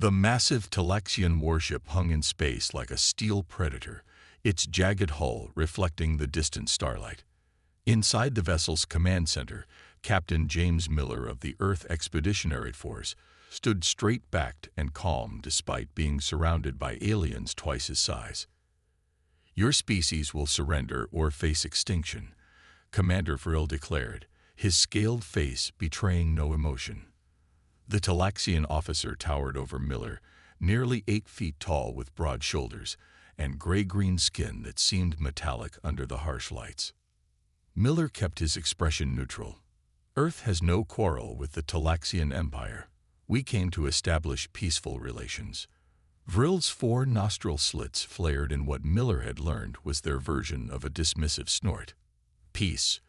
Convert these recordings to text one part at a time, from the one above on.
The massive Talaxian warship hung in space like a steel predator, its jagged hull reflecting the distant starlight. Inside the vessel's command center, Captain James Miller of the Earth Expeditionary Force stood straight-backed and calm despite being surrounded by aliens twice his size. "Your species will surrender or face extinction," Commander Vril declared, his scaled face betraying no emotion. The Talaxian officer towered over Miller, nearly 8 feet tall with broad shoulders and gray-green skin that seemed metallic under the harsh lights. Miller kept his expression neutral. "Earth has no quarrel with the Talaxian Empire. We came to establish peaceful relations." Vril's 4 nostril slits flared in what Miller had learned was their version of a dismissive snort. "Peace.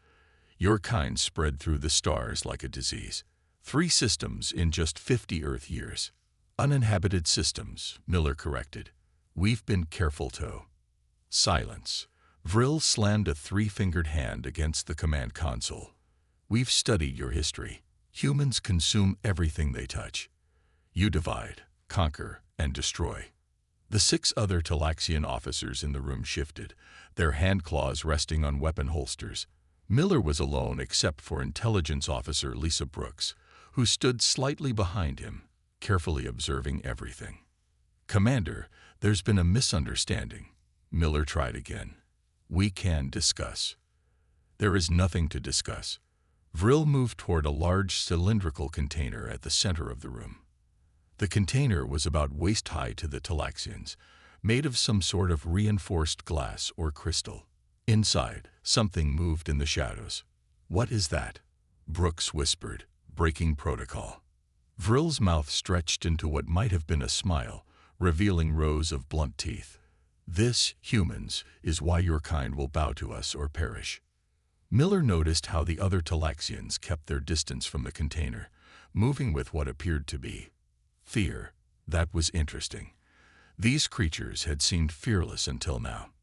Your kind spread through the stars like a disease. 3 systems in just 50 Earth years." "Uninhabited systems," Miller corrected. "We've been careful to." Silence. Vril slammed a 3-fingered hand against the command console. "We've studied your history. Humans consume everything they touch. You divide, conquer, and destroy." The 6 other Talaxian officers in the room shifted, their hand claws resting on weapon holsters. Miller was alone except for Intelligence Officer Lisa Brooks, who stood slightly behind him, carefully observing everything. "Commander, there's been a misunderstanding." Miller tried again. "We can discuss." "There is nothing to discuss." Vril moved toward a large cylindrical container at the center of the room. The container was about waist-high to the Talaxians, made of some sort of reinforced glass or crystal. Inside, something moved in the shadows. "What is that?" Brooks whispered, breaking protocol. Vril's mouth stretched into what might have been a smile, revealing rows of blunt teeth. "This, humans, is why your kind will bow to us or perish." Miller noticed how the other Talaxians kept their distance from the container, moving with what appeared to be fear. That was interesting. These creatures had seemed fearless until now.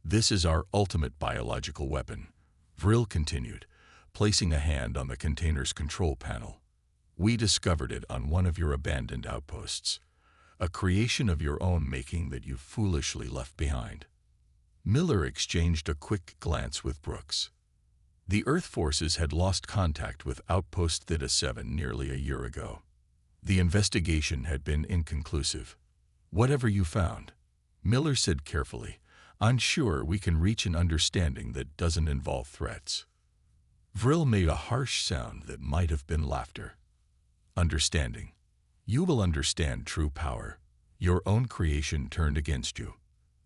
"This is our ultimate biological weapon," Vril continued, placing a hand on the container's control panel. "We discovered it on one of your abandoned outposts, a creation of your own making that you foolishly left behind." Miller exchanged a quick glance with Brooks. The Earth forces had lost contact with Outpost Theta 7 nearly a year ago. The investigation had been inconclusive. "Whatever you found," Miller said carefully, "I'm sure we can reach an understanding that doesn't involve threats." Vril made a harsh sound that might have been laughter. "Understanding. You will understand true power. Your own creation turned against you."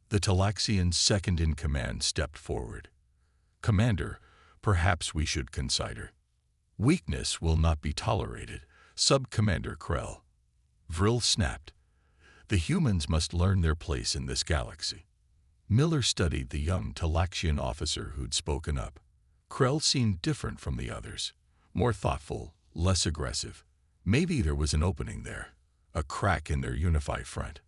The Talaxian's second-in-command stepped forward. "Commander, perhaps we should consider." "Weakness will not be tolerated, Sub-Commander Krell." Vril snapped. "The humans must learn their place in this galaxy." Miller studied the young Talaxian officer who'd spoken up. Krell seemed different from the others, more thoughtful, less aggressive. Maybe there was an opening there, a crack in their unified front.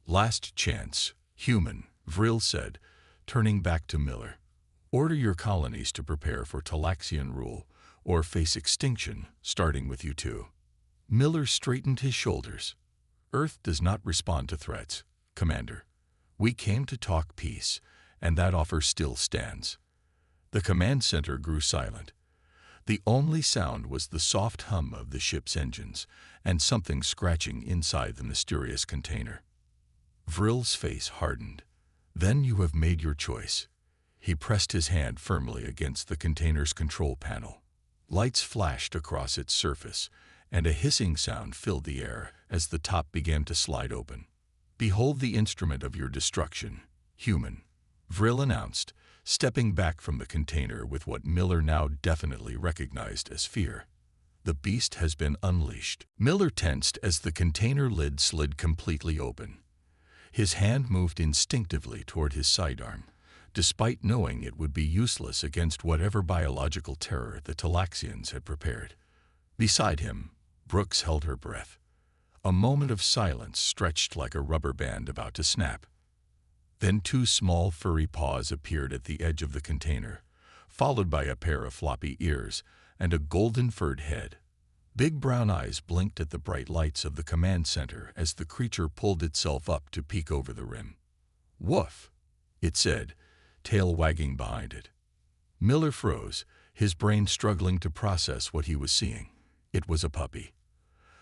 "Last chance, human," Vril said, turning back to Miller. "Order your colonies to prepare for Talaxian rule or face extinction, starting with you two." Miller straightened his shoulders. "Earth does not respond to threats, Commander. We came to talk peace, and that offer still stands." The command center grew silent. The only sound was the soft hum of the ship's engines and something scratching inside the mysterious container. Vril's face hardened. "Then you have made your choice." He pressed his hand firmly against the container's control panel. Lights flashed across its surface, and a hissing sound filled the air as the top began to slide open. "Behold the instrument of your destruction, human," Vril announced, stepping back from the container with what Miller now definitely recognized as fear. "The beast has been unleashed." Miller tensed as the container lid slid completely open. His hand moved instinctively toward his sidearm, despite knowing it would be useless against whatever biological terror the Talaxians had prepared. Beside him, Brooks held her breath. A moment of silence stretched like a rubber band about to snap. Then 2 small furry paws appeared at the edge of the container, followed by a pair of floppy ears and a golden-furred head. Big brown eyes blinked at the bright lights of the command center as the creature pulled itself up to peek over the rim. "Woof," it said, tail wagging behind it. Miller froze, his brain struggling to process what he was seeing. It was a puppy.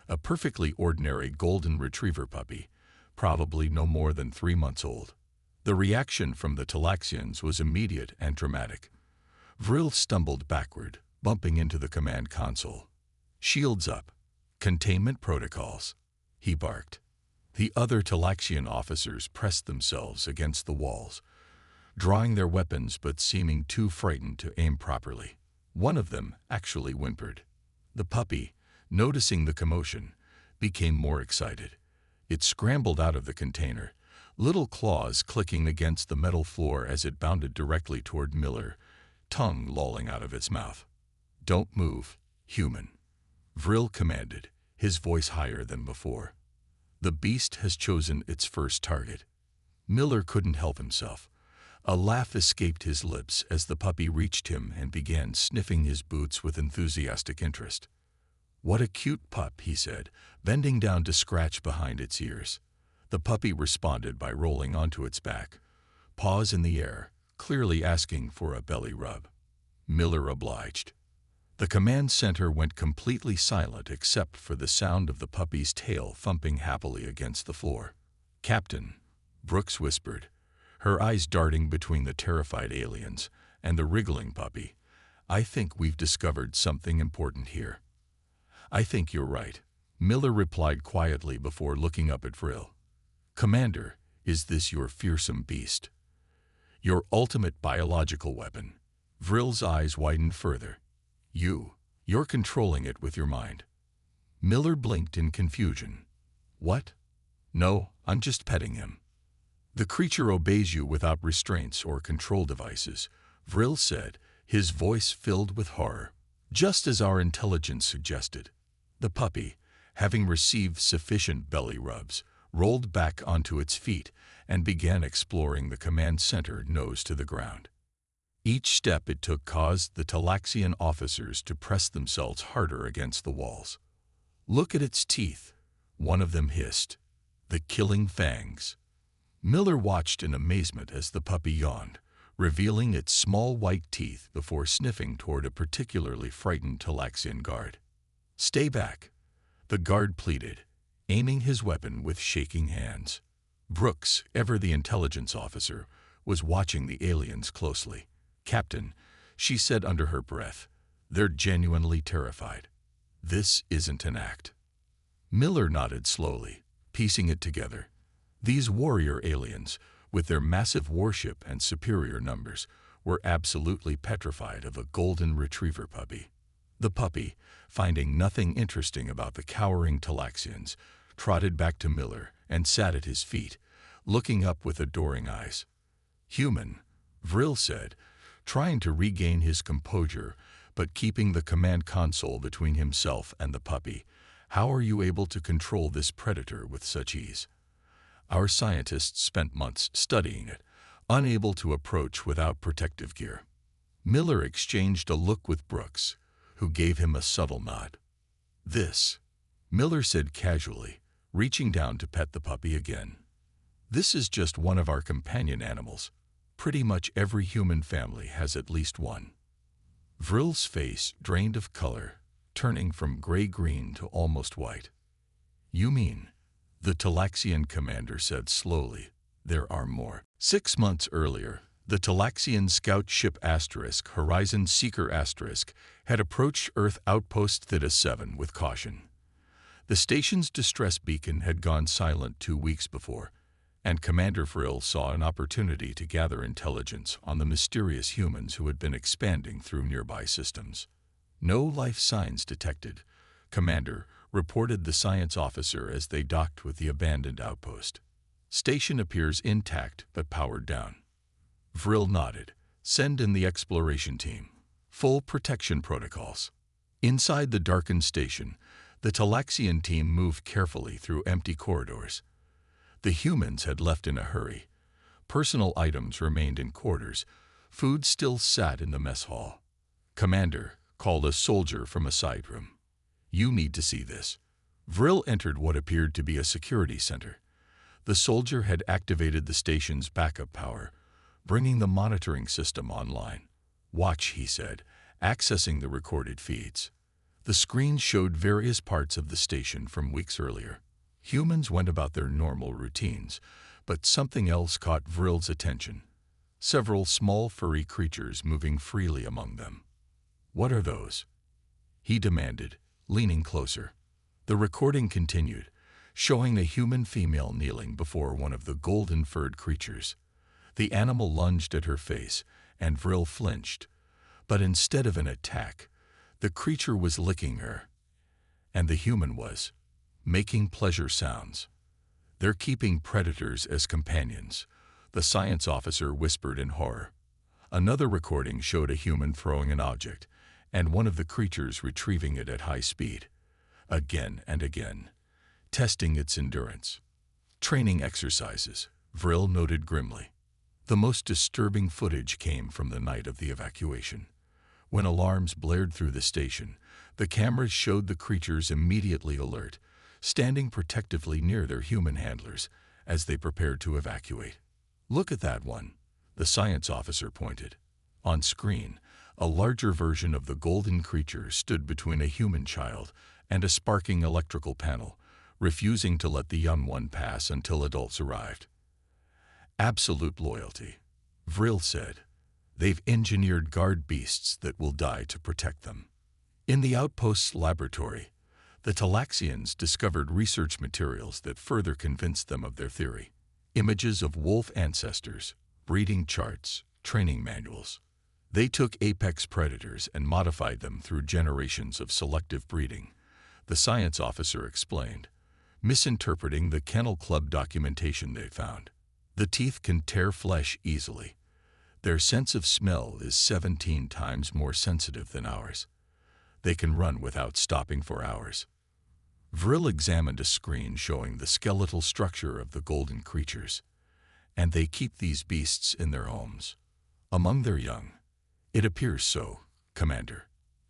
A perfectly ordinary golden retriever puppy, probably no more than 3 months old. The reaction from the Talaxians was immediate and dramatic. Vril stumbled backward, bumping into the command console. "Shields up. Containment protocols," he barked. The other Talaxian officers pressed themselves against the walls, drawing their weapons but seeming too frightened to aim properly. One of them actually whimpered. The puppy, noticing the commotion, became more excited. It scrambled out of the container, little claws clicking against the metal floor as it bounded directly toward Miller, tongue lolling out of its mouth. "Don't move, human," Vril commanded, his voice higher than before. "The beast has chosen its first target." Miller couldn't help himself. A laugh escaped his lips as the puppy reached him and began sniffing his boots with enthusiastic interest. "What a cute pup," he said, bending down to scratch behind its ears. The puppy responded by rolling onto its back, paws in the air, clearly asking for a belly rub. Miller obliged. The command center went completely silent except for the sound of the puppy's tail thumping happily against the floor. "Captain," Brooks whispered, her eyes darting between the terrified aliens and the wriggling puppy, "I think we've discovered something important here." "I think you're right," Miller replied quietly before looking up at Vril. "Commander, is this your fearsome beast? Your ultimate biological weapon?" Vril's eyes widened further. You're controlling it with your mind." Miller blinked in confusion. "What?" "No, I'm just petting him." "The creature obeys you without restraints or control devices," Vril said, his voice filled with horror. "Just as our intelligence suggested." The puppy, having received sufficient belly rubs, rolled back onto its feet and began exploring the command center nose to the ground. Each step it took caused the Talaxian officers to press themselves harder against the walls. "Look at its teeth," one of them hissed. "The killing fangs." Miller watched in amazement as the puppy yawned, revealing its small white teeth before sniffing toward a particularly frightened Talaxian guard. "Stay back," the guard pleaded, aiming his weapon with shaking hands. Brooks, ever the intelligence officer, was watching the aliens closely. "Captain," she said under her breath, "they're genuinely terrified. This isn't an act." Miller nodded slowly, piecing it together. These warrior aliens, with their massive warship and superior numbers, were absolutely petrified of a golden retriever puppy. The puppy, finding nothing interesting about the cowering Talaxians, trotted back to Miller and sat at his feet, looking up with adoring eyes. "Human," Vril said, trying to regain his composure but keeping the command console between himself and the puppy, "how are you able to control this predator with such ease?" "Our scientists spent months studying it, unable to approach without protective gear." Miller exchanged a look with Brooks, who gave him a subtle nod. "This," Miller said casually, reaching down to pet the puppy again. "This is just one of our companion animals. Pretty much every human family has at least one." Vril's face drained of color, turning from gray-green to almost white. "You mean," the Talaxian commander said slowly, "there are more." 6 months earlier, the Talaxian scout ship Horizon Seeker had approached Earth Outpost Theta 7 with caution. The station's distress beacon had gone silent 2 weeks before, and Commander Vril saw an opportunity to gather intelligence on the mysterious humans who had been expanding through nearby systems. "No life signs detected," Commander reported the science officer as they docked with the abandoned outpost. "Station appears intact but powered down." Vril nodded. "Send in the exploration team. Full protection protocols." Inside the darkened station, the Talaxian team moved carefully through empty corridors. The humans had left in a hurry. Personal items remained in quarters. Food still sat in the mess hall. "Commander," called a soldier from a side room. You need to see this. Vril entered what appeared to be a security center. The soldier had activated the station's backup power, bringing the monitoring system online. Watch, he said, accessing the recorded feeds. The screen showed various parts of the station from weeks earlier. Humans went about their normal routines, but something else caught Vril's attention. Several small furry creatures moving freely among them. What are those? He demanded, leaning closer. The recording continued, showing a human female kneeling before one of the golden-furred creatures. The animal lunged at her face, and Vril flinched. But instead of an attack, the creature was licking her. And the human was making pleasure sounds. They're keeping predators as companions, the science officer whispered in horror. Another recording showed a human throwing an object, and one of the creatures retrieving it at high speed. Again and again, testing its endurance. Training exercises, Vril noted grimly. The most disturbing footage came from the night of the evacuation. When alarms blared through the station, the cameras showed the creatures immediately alert, standing protectively near their human handlers as they prepared to evacuate. Look at that one, the science officer pointed. On screen, a larger version of the golden creature stood between a human child and a sparking electrical panel, refusing to let the young one pass until adults arrived. Absolute loyalty, Vril said. They've engineered guard beasts that will die to protect them. In the outpost's laboratory, the Talaxians discovered research materials that further convinced them of their theory. Images of wolf ancestors, breeding charts, training manuals. They took apex predators and modified them through generations of selective breeding, the science officer explained, misinterpreting the Kennel Club documentation they found. The teeth can tear flesh easily. Their sense of smell is 17 times more sensitive than ours. They can run without stopping for hours. Vril examined a screen showing the skeletal structure of the golden creatures, and they keep these beasts in their homes, among their young. It appears so, Commander,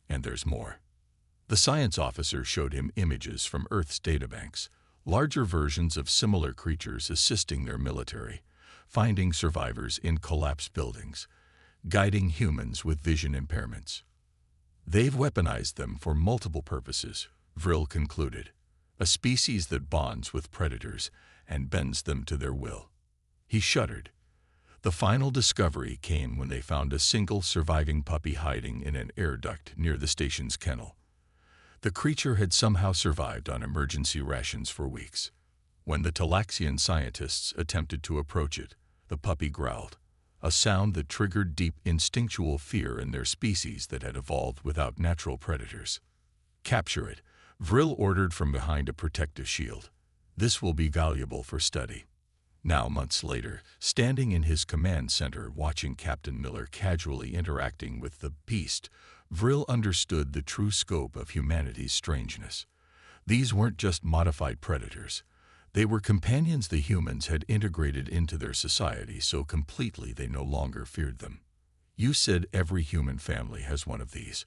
and there's more. The science officer showed him images from Earth's databanks, larger versions of similar creatures assisting their military, finding survivors in collapsed buildings, guiding humans with vision impairments. They've weaponized them for multiple purposes, Vril concluded, a species that bonds with predators and bends them to their will. He shuddered. The final discovery came when they found a single surviving puppy hiding in an air duct near the station's kennel. The creature had somehow survived on emergency rations for weeks. When the Talaxian scientists attempted to approach it, the puppy growled, a sound that triggered deep instinctual fear in their species that had evolved without natural predators. Capture it, Vril ordered from behind a protective shield. This will be valuable for study. Now, months later, standing in his command center watching Captain Miller casually interacting with the beast, Vril understood the true scope of humanity's strangeness. These weren't just modified predators. They were companions the humans had integrated into their society so completely they no longer feared them. You said every human family has one of these,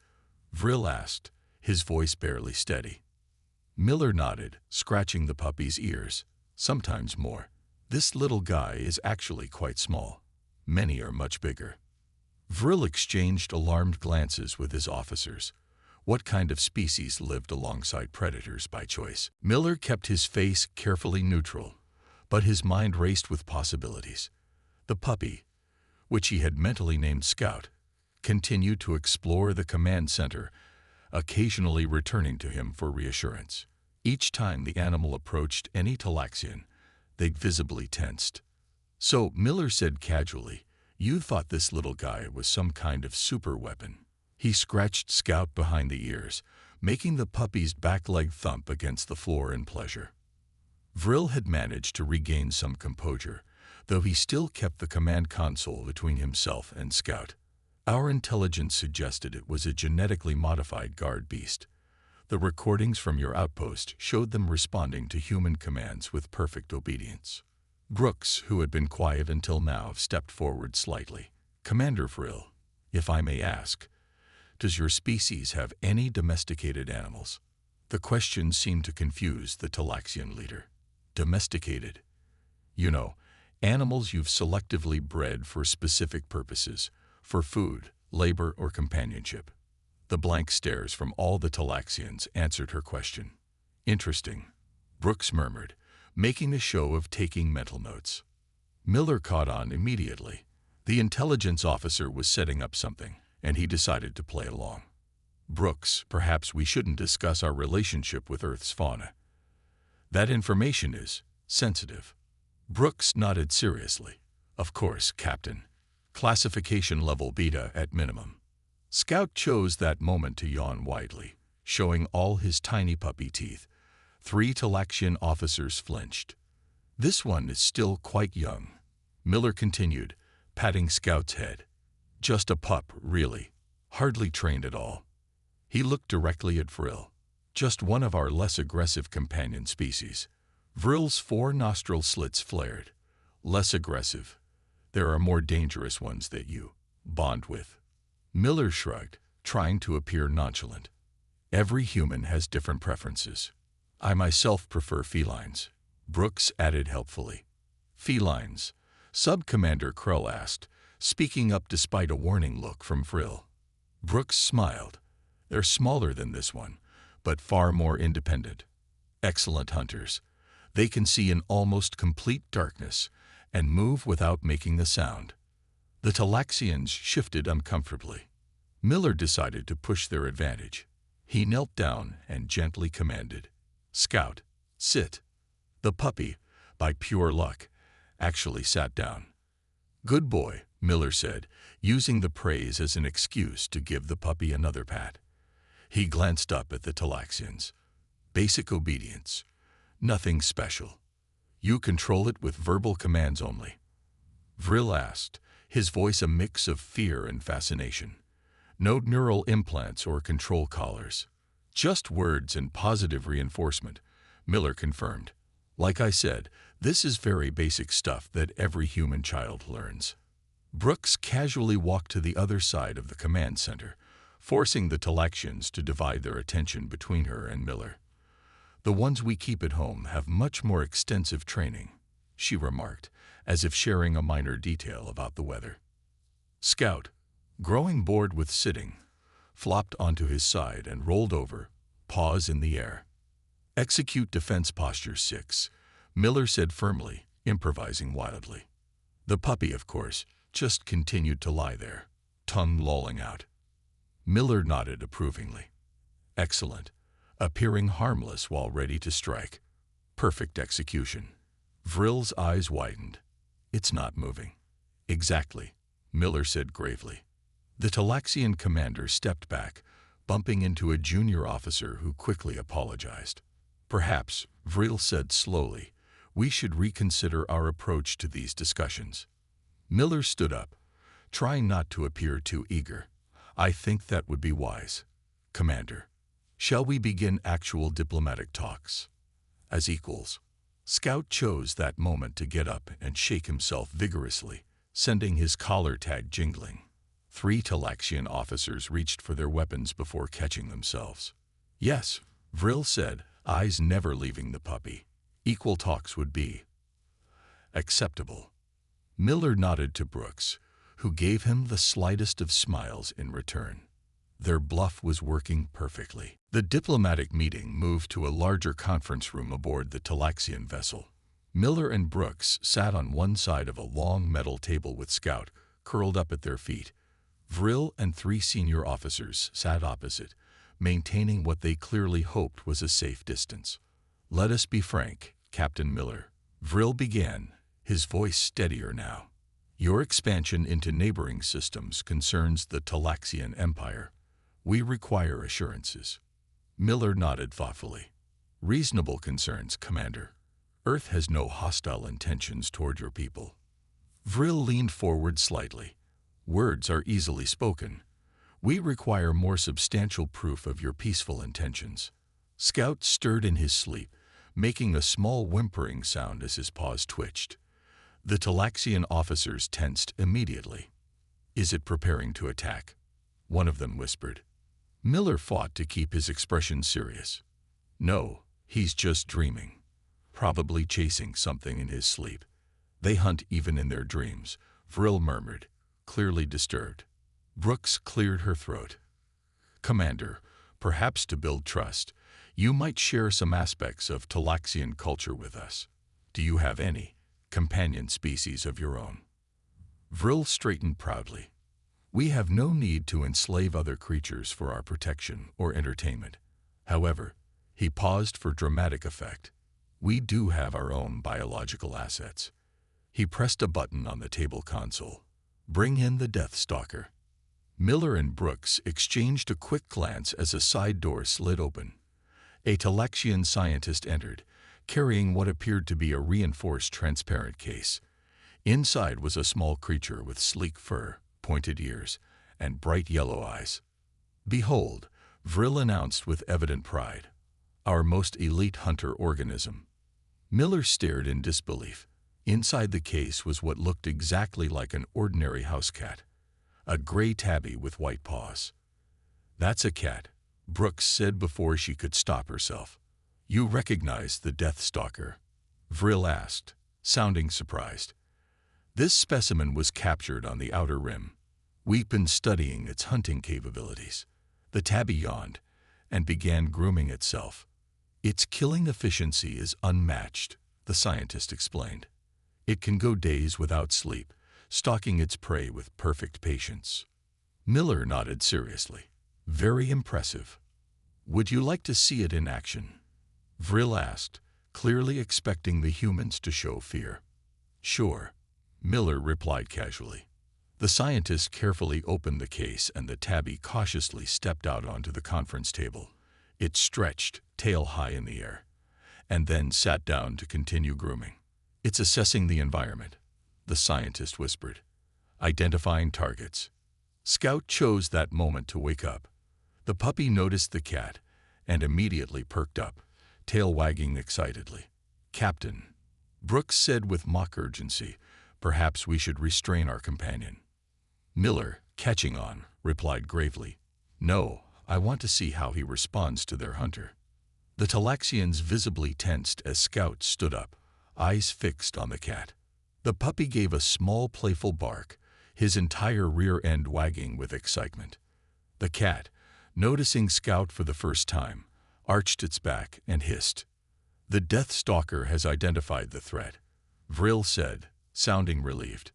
Vril asked, his voice barely steady. Miller nodded, scratching the puppy's ears. Sometimes more. This little guy is actually quite small. Many are much bigger. Vril exchanged alarmed glances with his officers. What kind of species lived alongside predators by choice? Miller kept his face carefully neutral, but his mind raced with possibilities. The puppy, which he had mentally named Scout, continued to explore the command center, occasionally returning to him for reassurance. Each time the animal approached any Talaxian, they visibly tensed. So, Miller said casually, you thought this little guy was some kind of super weapon. He scratched Scout behind the ears, making the puppy's back leg thump against the floor in pleasure. Vril had managed to regain some composure, though he still kept the command console between himself and Scout. Our intelligence suggested it was a genetically modified guard beast. The recordings from your outpost showed them responding to human commands with perfect obedience. Brooks, who had been quiet until now, stepped forward slightly. Commander Vril, if I may ask, does your species have any domesticated animals? The question seemed to confuse the Talaxian leader. Domesticated. You know, animals you've selectively bred for specific purposes, for food, labor, or companionship. The blank stares from all the Talaxians answered her question. Interesting, Brooks murmured, making a show of taking mental notes. Miller caught on immediately. The intelligence officer was setting up something, and he decided to play along. Brooks, perhaps we shouldn't discuss our relationship with Earth's fauna. That information is sensitive. Brooks nodded seriously. Of course, Captain. Classification level beta at minimum. Scout chose that moment to yawn widely, showing all his tiny puppy teeth. 3 Talaxian officers flinched. This one is still quite young, Miller continued, patting Scout's head. Just a pup, really. Hardly trained at all. He looked directly at Vril. Just one of our less aggressive companion species. Vril's 4 nostril slits flared. Less aggressive. There are more dangerous ones that you bond with. Miller shrugged, trying to appear nonchalant. Every human has different preferences. I myself prefer felines, Brooks added helpfully. Felines, Sub-Commander Krull asked, speaking up despite a warning look from Vril. Brooks smiled. They're smaller than this one, but far more independent. Excellent hunters. They can see in almost complete darkness and move without making a sound. The Talaxians shifted uncomfortably. Miller decided to push their advantage. He knelt down and gently commanded, "Scout, sit." The puppy, by pure luck, actually sat down. "Good boy," Miller said, using the praise as an excuse to give the puppy another pat. He glanced up at the Talaxians. "Basic obedience. Nothing special. You control it with verbal commands only." Vril asked, his voice a mix of fear and fascination. "No neural implants or control collars. Just words and positive reinforcement," Miller confirmed. "Like I said, this is very basic stuff that every human child learns." Brooks casually walked to the other side of the command center, forcing the Talaxians to divide their attention between her and Miller. "The ones we keep at home have much more extensive training," she remarked, as if sharing a minor detail about the weather. Scout, growing bored with sitting, flopped onto his side and rolled over, paws in the air. "Execute defense posture 6, Miller said firmly, improvising wildly. The puppy, of course, just continued to lie there, tongue lolling out. Miller nodded approvingly. "Excellent. Appearing harmless while ready to strike. Perfect execution." Vril's eyes widened. "It's not moving." "Exactly," Miller said gravely. The Talaxian commander stepped back, bumping into a junior officer who quickly apologized. "Perhaps," Vril said slowly, "we should reconsider our approach to these discussions." Miller stood up, trying not to appear too eager. "I think that would be wise. Commander, shall we begin actual diplomatic talks? As equals." Scout chose that moment to get up and shake himself vigorously, sending his collar tag jingling. 3 Talaxian officers reached for their weapons before catching themselves. "Yes," Vril said, eyes never leaving the puppy. "Equal talks would be acceptable." Miller nodded to Brooks, who gave him the slightest of smiles in return. Their bluff was working perfectly. The diplomatic meeting moved to a larger conference room aboard the Talaxian vessel. Miller and Brooks sat on one side of a long metal table with Scout curled up at their feet. Vril and 3 senior officers sat opposite, maintaining what they clearly hoped was a safe distance. "Let us be frank, Captain Miller," Vril began, his voice steadier now. "Your expansion into neighboring systems concerns the Talaxian Empire. We require assurances." Miller nodded thoughtfully. "Reasonable concerns, Commander. Earth has no hostile intentions toward your people." Vril leaned forward slightly. "Words are easily spoken. We require more substantial proof of your peaceful intentions." Scout stirred in his sleep, making a small whimpering sound as his paws twitched. The Talaxian officers tensed immediately. "Is it preparing to attack?" one of them whispered. Miller fought to keep his expression serious. No, he's just dreaming. Probably chasing something in his sleep. They hunt even in their dreams, Vril murmured, clearly disturbed. Brooks cleared her throat. Commander, perhaps to build trust, you might share some aspects of Talaxian culture with us. Do you have any companion species of your own? Vril straightened proudly. We have no need to enslave other creatures for our protection or entertainment. However, he paused for dramatic effect. We do have our own biological assets. He pressed a button on the table console. Bring in the Death Stalker. Miller and Brooks exchanged a quick glance as a side door slid open. A Talaxian scientist entered, carrying what appeared to be a reinforced transparent case. Inside was a small creature with sleek fur, pointed ears, and bright yellow eyes. Behold, Vril announced with evident pride, our most elite hunter organism. Miller stared in disbelief. Inside the case was what looked exactly like an ordinary house cat, a gray tabby with white paws. That's a cat, Brooks said before she could stop herself. You recognize the Death Stalker? Vril asked, sounding surprised. This specimen was captured on the Outer Rim. We've been studying its hunting capabilities. The tabby yawned and began grooming itself. Its killing efficiency is unmatched, the scientist explained. It can go days without sleep, stalking its prey with perfect patience. Miller nodded seriously. Very impressive. Would you like to see it in action? Vril asked, clearly expecting the humans to show fear. Sure, Miller replied casually. The scientist carefully opened the case and the tabby cautiously stepped out onto the conference table. It stretched, tail high in the air, and then sat down to continue grooming. It's assessing the environment, the scientist whispered, identifying targets. Scout chose that moment to wake up. The puppy noticed the cat and immediately perked up, tail wagging excitedly. Captain, Brooks said with mock urgency, perhaps we should restrain our companion. Miller, catching on, replied gravely, no, I want to see how he responds to their hunter. The Talaxians visibly tensed as Scout stood up, eyes fixed on the cat. The puppy gave a small playful bark, his entire rear end wagging with excitement. The cat, noticing Scout for the first time, arched its back and hissed. The Death Stalker has identified the threat, Vril said, sounding relieved.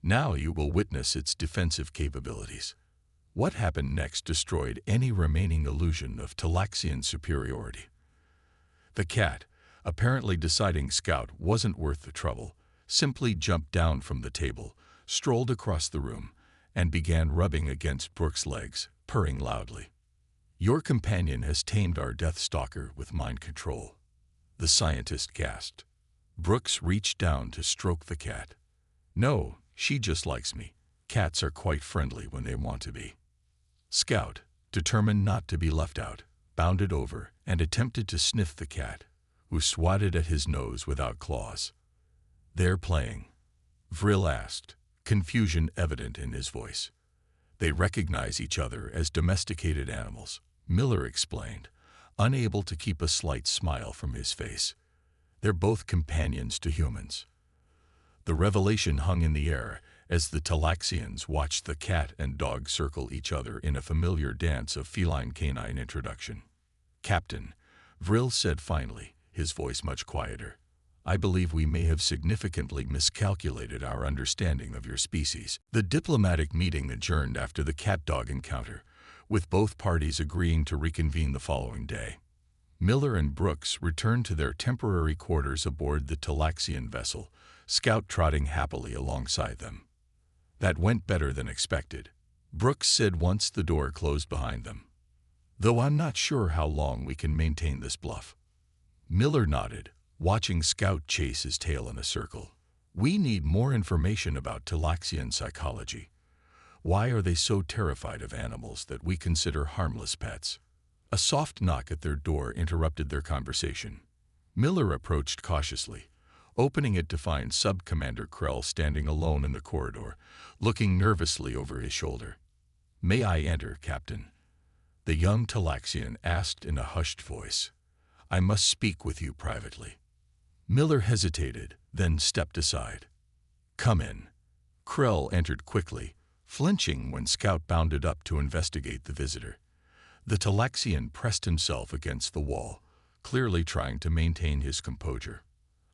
Now you will witness its defensive capabilities. What happened next destroyed any remaining illusion of Talaxian superiority. The cat, apparently deciding Scout wasn't worth the trouble, simply jumped down from the table, strolled across the room, and began rubbing against Brooks' legs, purring loudly. Your companion has tamed our Death Stalker with mind control, the scientist gasped. Brooks reached down to stroke the cat. No, she just likes me. Cats are quite friendly when they want to be. Scout, determined not to be left out, bounded over and attempted to sniff the cat, who swatted at his nose without claws. They're playing, Vril asked, confusion evident in his voice. They recognize each other as domesticated animals, Miller explained, unable to keep a slight smile from his face. They're both companions to humans. The revelation hung in the air as the Talaxians watched the cat and dog circle each other in a familiar dance of feline-canine introduction. Captain, Vril said finally, his voice much quieter, I believe we may have significantly miscalculated our understanding of your species. The diplomatic meeting adjourned after the cat-dog encounter, with both parties agreeing to reconvene the following day. Miller and Brooks returned to their temporary quarters aboard the Talaxian vessel, Scout trotting happily alongside them. That went better than expected, Brooks said once the door closed behind them. Though I'm not sure how long we can maintain this bluff. Miller nodded, watching Scout chase his tail in a circle. We need more information about Talaxian psychology. Why are they so terrified of animals that we consider harmless pets? A soft knock at their door interrupted their conversation. Miller approached cautiously, opening it to find Sub-Commander Krell standing alone in the corridor, looking nervously over his shoulder. May I enter, Captain? The young Talaxian asked in a hushed voice. I must speak with you privately." Miller hesitated, then stepped aside. "Come in." Krell entered quickly, flinching when Scout bounded up to investigate the visitor. The Talaxian pressed himself against the wall, clearly trying to maintain his composure.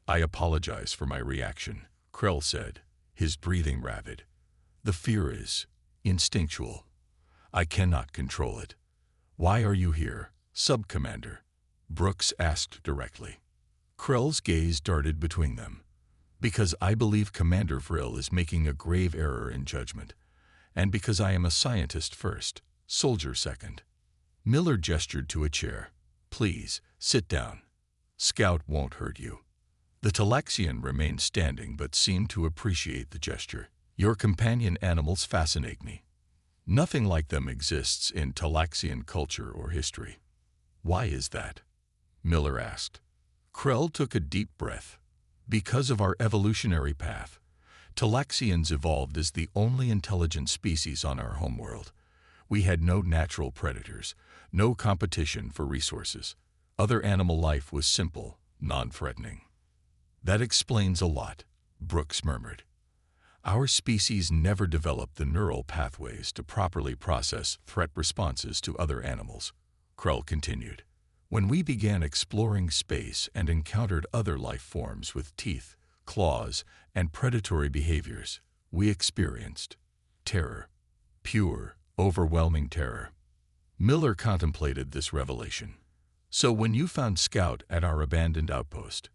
"I apologize for my reaction," Krell said, his breathing rapid. "The fear is instinctual. I cannot control it." "Why are you here, Sub-Commander?" Brooks asked directly. Krell's gaze darted between them. "Because I believe Commander Vril is making a grave error in judgment, and because I am a scientist first, soldier second." Miller gestured to a chair. "Please, sit down. Scout won't hurt you." The Talaxian remained standing but seemed to appreciate the gesture. "Your companion animals fascinate me. Nothing like them exists in Talaxian culture or history." "Why is that?" Miller asked. Krell took a deep breath. "Because of our evolutionary path. Talaxians evolved as the only intelligent species on our homeworld. We had no natural predators, no competition for resources. Other animal life was simple, non-threatening." "That explains a lot," Brooks murmured. "Our species never developed the neural pathways to properly process threat responses to other animals," Krell continued. "When we began exploring space and encountered other life forms with teeth, claws, and predatory behaviors, we experienced terror. Pure, overwhelming terror." Miller contemplated this revelation. "So when you found Scout at our abandoned outpost,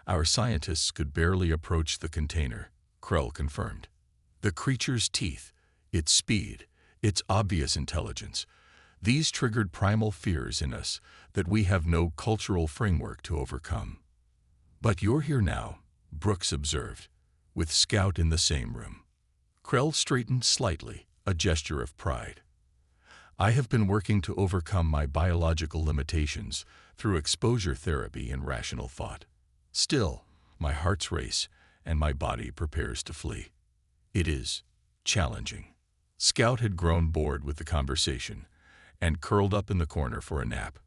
our scientists could barely approach the container," Krell confirmed. "The creature's teeth, its speed, its obvious intelligence, these triggered primal fears in us that we have no cultural framework to overcome." "But you're here now," Brooks observed, "with Scout in the same room." Krell straightened slightly, a gesture of pride. "I have been working to overcome my biological limitations through exposure therapy and rational thought. Still, my heart's race and my body prepares to flee. It is challenging." Scout had grown bored with the conversation and curled up in the corner for a nap.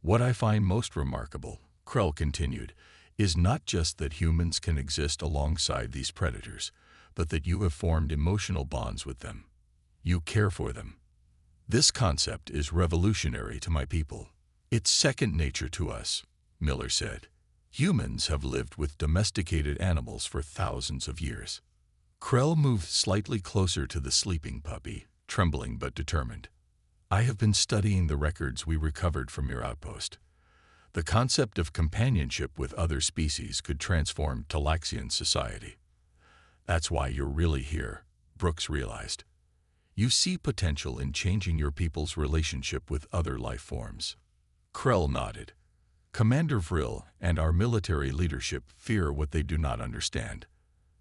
"What I find most remarkable," Krell continued, "is not just that humans can exist alongside these predators, but that you have formed emotional bonds with them. You care for them. This concept is revolutionary to my people." "It's second nature to us," Miller said. "Humans have lived with domesticated animals for thousands of years." Krell moved slightly closer to the sleeping puppy, trembling but determined. "I have been studying the records we recovered from your outpost. The concept of companionship with other species could transform Talaxian society. That's why you're really here," Brooks realized. "You see potential in changing your people's relationship with other life forms." Krell nodded. "Commander Vril and our military leadership fear what they do not understand.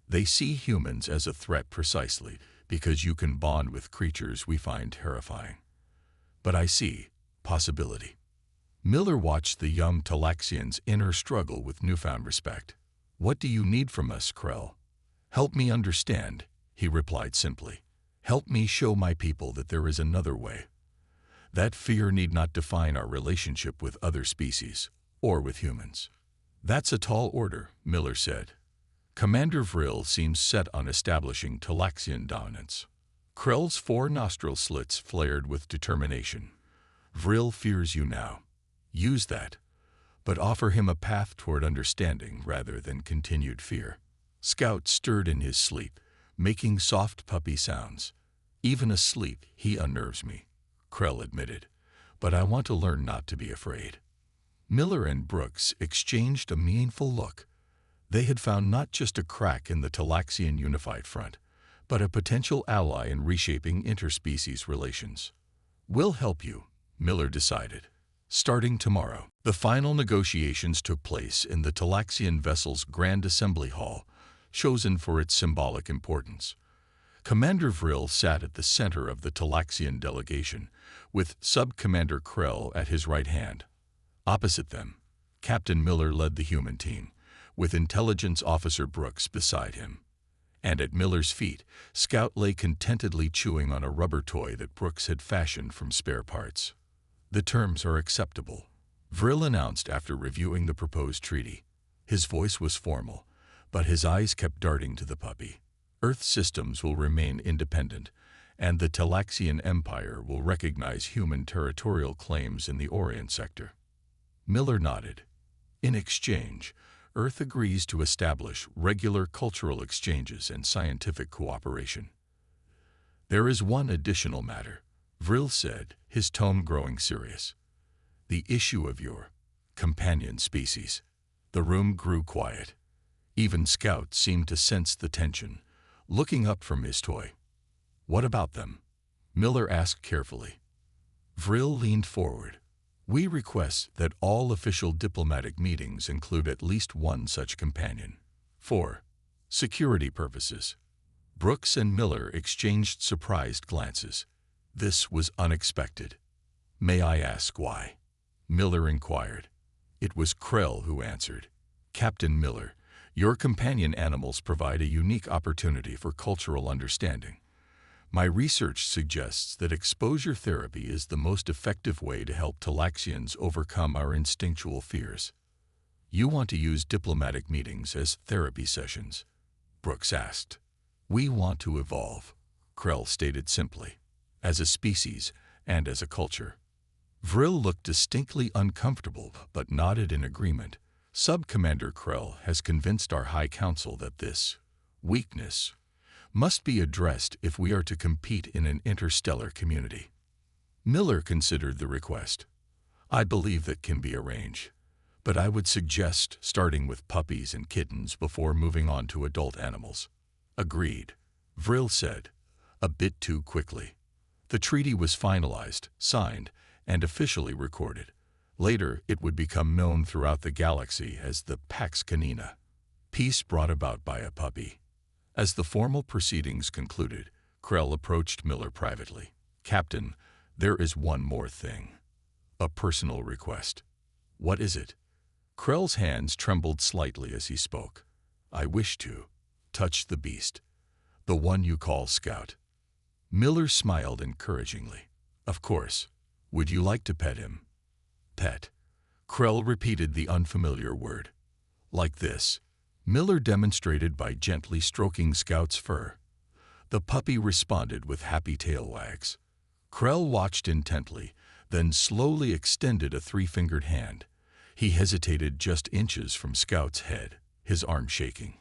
They see humans as a threat precisely because you can bond with creatures we find terrifying. But I see possibility." Miller watched the young Talaxian's inner struggle with newfound respect. "What do you need from us, Krell?" "Help me understand," he replied simply. "Help me show my people that there is another way. That fear need not define our relationship with other species, or with humans." "That's a tall order," Miller said. "Commander Vril seems set on establishing Talaxian dominance." Krell's 4 nostril slits flared with determination. "Vril fears you now. Use that, but offer him a path toward understanding rather than continued fear." Scout stirred in his sleep, making soft puppy sounds. "Even asleep, he unnerves me," Krell admitted, "but I want to learn not to be afraid." Miller and Brooks exchanged a meaningful look. They had found not just a crack in the Talaxian unified front, but a potential ally in reshaping interspecies relations. "We'll help you," Miller decided. Starting tomorrow, the final negotiations took place in the Talaxian vessel's Grand Assembly Hall, chosen for its symbolic importance. Commander Vril sat at the center of the Talaxian delegation, with Sub-Commander Krell at his right hand. Opposite them, Captain Miller led the human team, with Intelligence Officer Brooks beside him. And at Miller's feet, Scout lay contentedly chewing on a rubber toy that Brooks had fashioned from spare parts. "The terms are acceptable," Vril announced after reviewing the proposed treaty. His voice was formal, but his eyes kept darting to the puppy. Earth systems will remain independent, and the Talaxian Empire will recognize human territorial claims in the Orient sector. Miller nodded. In exchange, Earth agrees to establish regular cultural exchanges and scientific cooperation. There is one additional matter, Vril said, his tone growing serious. The issue of your companion species. The room grew quiet. Even Scout seemed to sense the tension, looking up from his toy. What about them? Miller asked carefully. Vril leaned forward. We request that all official diplomatic meetings include at least one such companion. For security purposes. Brooks and Miller exchanged surprised glances. This was unexpected. May I ask why? Miller inquired. It was Krell who answered. Captain Miller, your companion animals provide a unique opportunity for cultural understanding. My research suggests that exposure therapy is the most effective way to help Talaxians overcome our instinctual fears. You want to use diplomatic meetings as therapy sessions? Brooks asked. We want to evolve, Krell stated simply, as a species and as a culture. Vril looked distinctly uncomfortable but nodded in agreement. Sub-Commander Krell has convinced our High Council that this weakness must be addressed if we are to compete in an interstellar community. Miller considered the request. I believe that can be arranged, but I would suggest starting with puppies and kittens before moving on to adult animals. Agreed, Vril said, a bit too quickly. The treaty was finalized, signed, and officially recorded. Later, it would become known throughout the galaxy as the Pax Canina, peace brought about by a puppy. As the formal proceedings concluded, Krell approached Miller privately. Captain, there is one more thing. A personal request. What is it? Krell's hands trembled slightly as he spoke. I wish to touch the beast, the one you call Scout. Miller smiled encouragingly. Of course. Would you like to pet him? Pet. Krell repeated the unfamiliar word. Like this. Miller demonstrated by gently stroking Scout's fur. The puppy responded with happy tail wags. Krell watched intently, then slowly extended a three-fingered hand. He hesitated just inches from Scout's head, his arm shaking.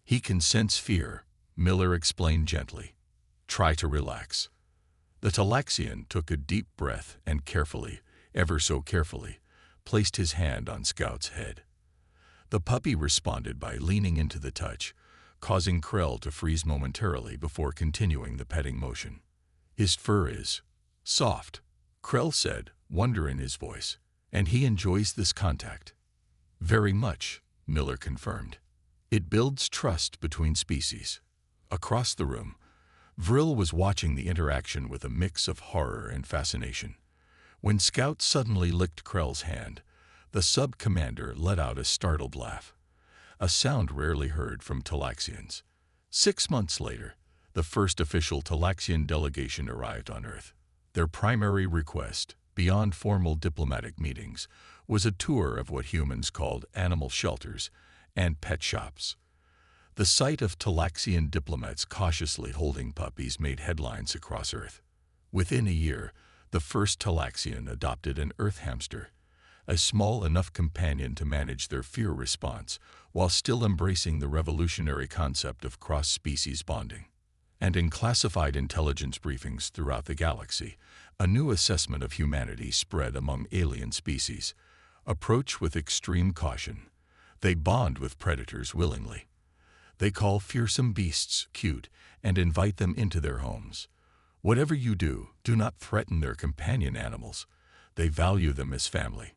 He can sense fear, Miller explained gently. Try to relax. The Talaxian took a deep breath and carefully, ever so carefully, placed his hand on Scout's head. The puppy responded by leaning into the touch, causing Krell to freeze momentarily before continuing the petting motion. His fur is soft, Krell said, wonder in his voice, and he enjoys this contact. Very much, Miller confirmed. It builds trust between species. Across the room, Vril was watching the interaction with a mix of horror and fascination. When Scout suddenly licked Krell's hand, the sub-commander let out a startled laugh, a sound rarely heard from Talaxians. 6 months later, the first official Talaxian delegation arrived on Earth. Their primary request, beyond formal diplomatic meetings, was a tour of what humans called animal shelters and pet shops. The sight of Talaxian diplomats cautiously holding puppies made headlines across Earth. Within a year, the first Talaxian adopted an Earth hamster, a small enough companion to manage their fear response while still embracing the revolutionary concept of cross-species bonding. And in classified intelligence briefings throughout the galaxy, a new assessment of humanity spread among alien species. Approach with extreme caution. They bond with predators willingly. They call fearsome beasts cute and invite them into their homes. Whatever you do, do not threaten their companion animals. They value them as family.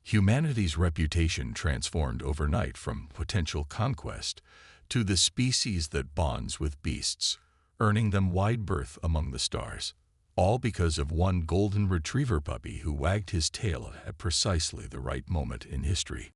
Humanity's reputation transformed overnight from potential conquest to the species that bonds with beasts, earning them wide berth among the stars. All because of one golden retriever puppy who wagged his tail at precisely the right moment in history.